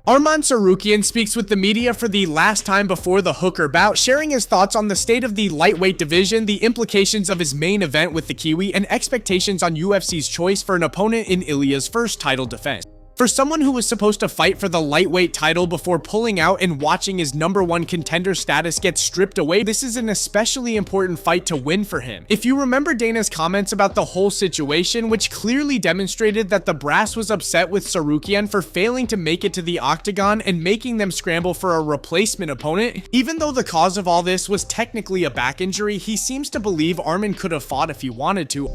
Arman Tsarukyan speaks with the media for the last time before the Hooker bout, sharing his thoughts on the state of the lightweight division, the implications of his main event with the Kiwi, and expectations on UFC's choice for an opponent in Ilya's first title defense. For someone who was supposed to fight for the lightweight title before pulling out and watching his #1 contender status get stripped away, this is an especially important fight to win for him. If you remember Dana's comments about the whole situation, which clearly demonstrated that the brass was upset with Tsarukyan for failing to make it to the octagon and making them scramble for a replacement opponent, even though the cause of all this was technically a back injury, he seems to believe Arman could have fought if he wanted to.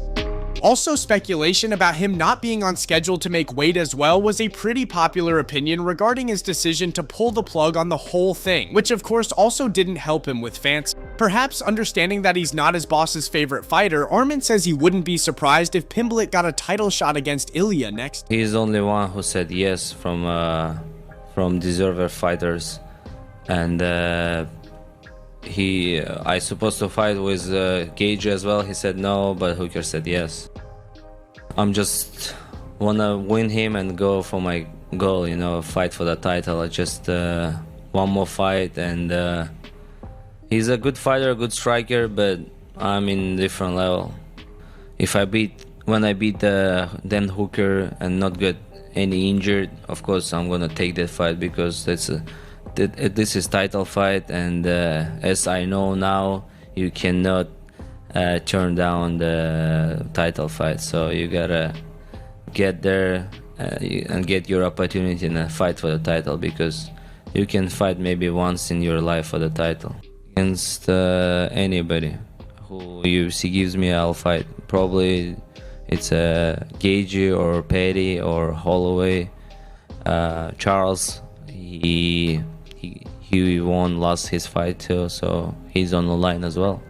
Also, speculation about him not being on schedule to make weight as well was a pretty popular opinion regarding his decision to pull the plug on the whole thing, which of course also didn't help him with fans. Perhaps understanding that he's not his boss's favorite fighter, Arman says he wouldn't be surprised if Pimblet got a title shot against Ilya next. He's the only one who said yes from deserver fighters, and I supposed to fight with Gage as well. He said no, but Hooker said yes. I'm just wanna win him and go for my goal, you know, fight for the title. I just one more fight, and he's a good fighter, a good striker, but I'm in different level. When I beat Dan Hooker and not get any injured, of course I'm gonna take that fight, because this is title fight, and as I know now, you cannot turn down the title fight. So you gotta get there and get your opportunity and fight for the title, because you can fight maybe once in your life for the title. Against anybody who UFC gives me, I'll fight. Probably it's Gagey or Petty or Holloway. Charles, he lost his fight too, so he's on the line as well.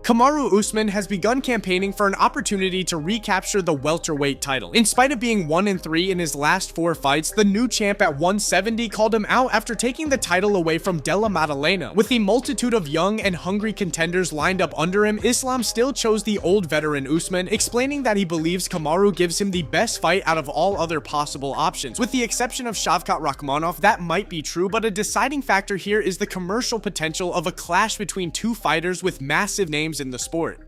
Kamaru Usman has begun campaigning for an opportunity to recapture the welterweight title. In spite of being 1-3 in his last 4 fights, the new champ at 170 called him out after taking the title away from Della Maddalena. With the multitude of young and hungry contenders lined up under him, Islam still chose the old veteran Usman, explaining that he believes Kamaru gives him the best fight out of all other possible options. With the exception of Shavkat Rakhmonov, that might be true, but a deciding factor here is the commercial potential of a clash between two fighters with massive names in the sport.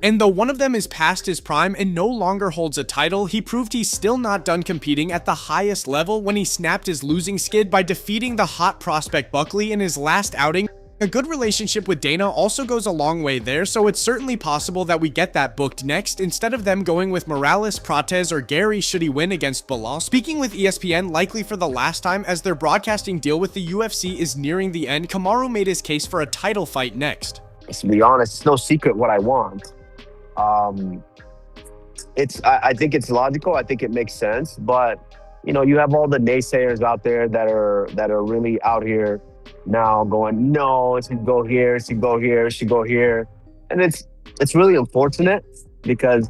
And though one of them is past his prime and no longer holds a title, he proved he's still not done competing at the highest level when he snapped his losing skid by defeating the hot prospect Buckley in his last outing. A good relationship with Dana also goes a long way there, so it's certainly possible that we get that booked next, instead of them going with Morales, Prates, or Garry should he win against Belal. Speaking with ESPN, likely for the last time as their broadcasting deal with the UFC is nearing the end, Kamaru made his case for a title fight next. To be honest, it's no secret what I want. I think it's logical. I think it makes sense. But you know, you have all the naysayers out there that are really out here now going, no, it should go here, it should go here, it should go here, and it's really unfortunate, because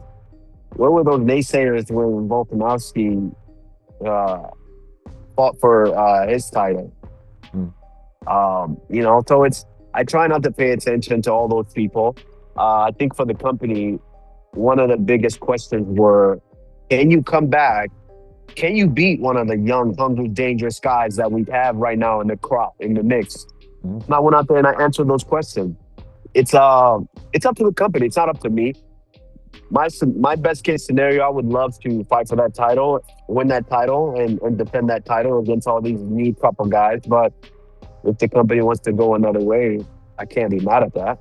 where were those naysayers when Volkanovski fought for his title? You know, so I try not to pay attention to all those people. I think for the company, one of the biggest questions were, can you come back? Can you beat one of the young, hungry, dangerous guys that we have right now in the crop, in the mix? And I went out there and I answered those questions. It's up to the company. It's not up to me. My best case scenario, I would love to fight for that title, win that title, and defend that title against all these new crop of guys. But if the company wants to go another way, I can't be mad at that.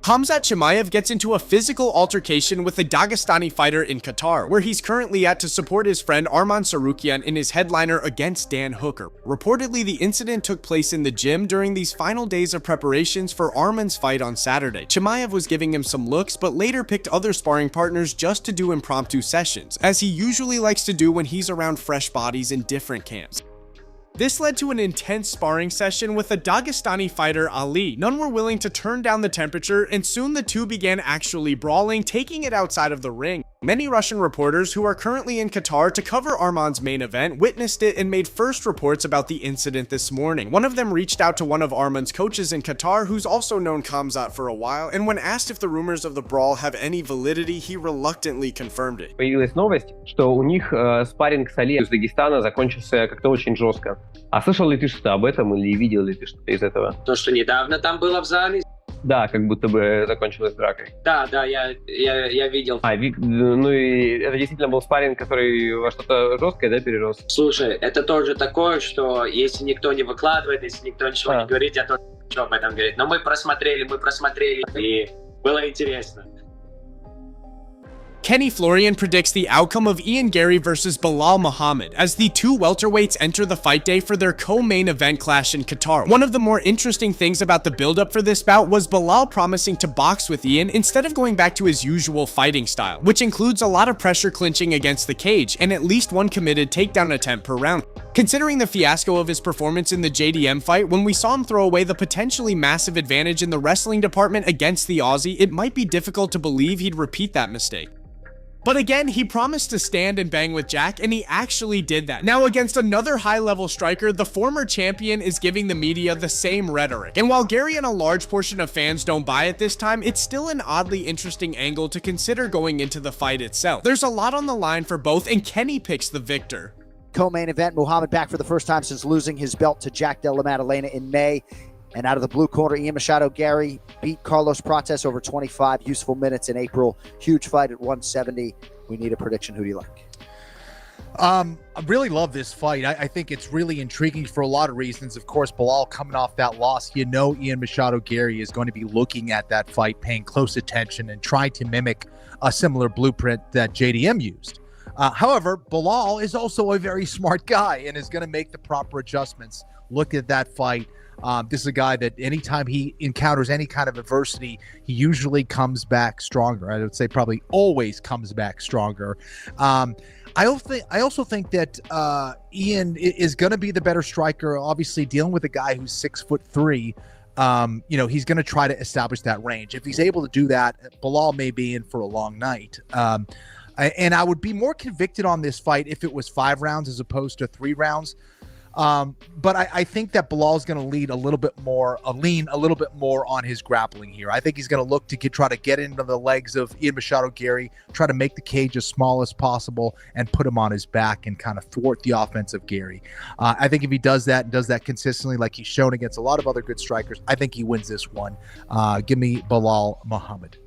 Khamzat Chimaev gets into a physical altercation with a Dagestani fighter in Qatar, where he's currently at to support his friend Arman Tsarukyan in his headliner against Dan Hooker. Reportedly, the incident took place in the gym during these final days of preparations for Arman's fight on Saturday. Chimaev was giving him some looks, but later picked other sparring partners just to do impromptu sessions, as he usually likes to do when he's around fresh bodies in different camps. This led to an intense sparring session with a Dagestani fighter, Ali. None were willing to turn down the temperature, and soon the two began actually brawling, taking it outside of the ring. Many Russian reporters who are currently in Qatar to cover Arman's main event witnessed it and made first reports about the incident this morning. One of them reached out to one of Arman's coaches in Qatar, who's also known Khamzat for a while, and when asked if the rumors of the brawl have any validity, he reluctantly confirmed it. Появилась новость, что у них спарринг с Али из Дагестана закончился как-то очень жестко. А слышал ли ты что-то об этом или видел ли ты что-то из этого? То, что недавно там было в зале? Да, как будто бы закончилось дракой. Да, я видел. Ну и это действительно был спарринг, который во что-то жесткое, да, перерос? Слушай, это тоже такое, что если никто не выкладывает, если никто ничего не говорит, я тоже ничего об этом говорить. Но мы просмотрели, и было интересно. Kenny Florian predicts the outcome of Ian Garry versus Belal Muhammad as the two welterweights enter the fight day for their co-main event clash in Qatar. One of the more interesting things about the build-up for this bout was Belal promising to box with Ian instead of going back to his usual fighting style, which includes a lot of pressure clinching against the cage and at least one committed takedown attempt per round. Considering the fiasco of his performance in the JDM fight, when we saw him throw away the potentially massive advantage in the wrestling department against the Aussie, it might be difficult to believe he'd repeat that mistake. But again, he promised to stand and bang with Jack, and he actually did that. Now, against another high-level striker, the former champion is giving the media the same rhetoric. And while Garry and a large portion of fans don't buy it this time, it's still an oddly interesting angle to consider going into the fight itself. There's a lot on the line for both, and Kenny picks the victor. Co-main event, Muhammad back for the first time since losing his belt to Jack Della Maddalena in May. And out of the blue corner, Ian Machado Garry beat Carlos Prates over 25 useful minutes in April. Huge fight at 170. We need a prediction. Who do you like? I really love this fight. I think it's really intriguing for a lot of reasons. Of course, Belal coming off that loss, Ian Machado Garry is going to be looking at that fight, paying close attention and trying to mimic a similar blueprint that JDM used. However, Belal is also a very smart guy and is going to make the proper adjustments. Look at that fight. This is a guy that anytime he encounters any kind of adversity, he usually comes back stronger. I would say probably always comes back stronger. I also think that Ian is going to be the better striker. Obviously, dealing with a guy who's 6'3", he's going to try to establish that range. If he's able to do that, Belal may be in for a long night. And I would be more convicted on this fight if it was 5 rounds as opposed to 3 rounds. But I think that Belal is going to lean a little bit more on his grappling here. I think he's going to look to try to get into the legs of Ian Machado Garry, try to make the cage as small as possible, and put him on his back and kind of thwart the offense of Garry. I think if he does that and does that consistently, like he's shown against a lot of other good strikers, I think he wins this one. Give me Belal Muhammad.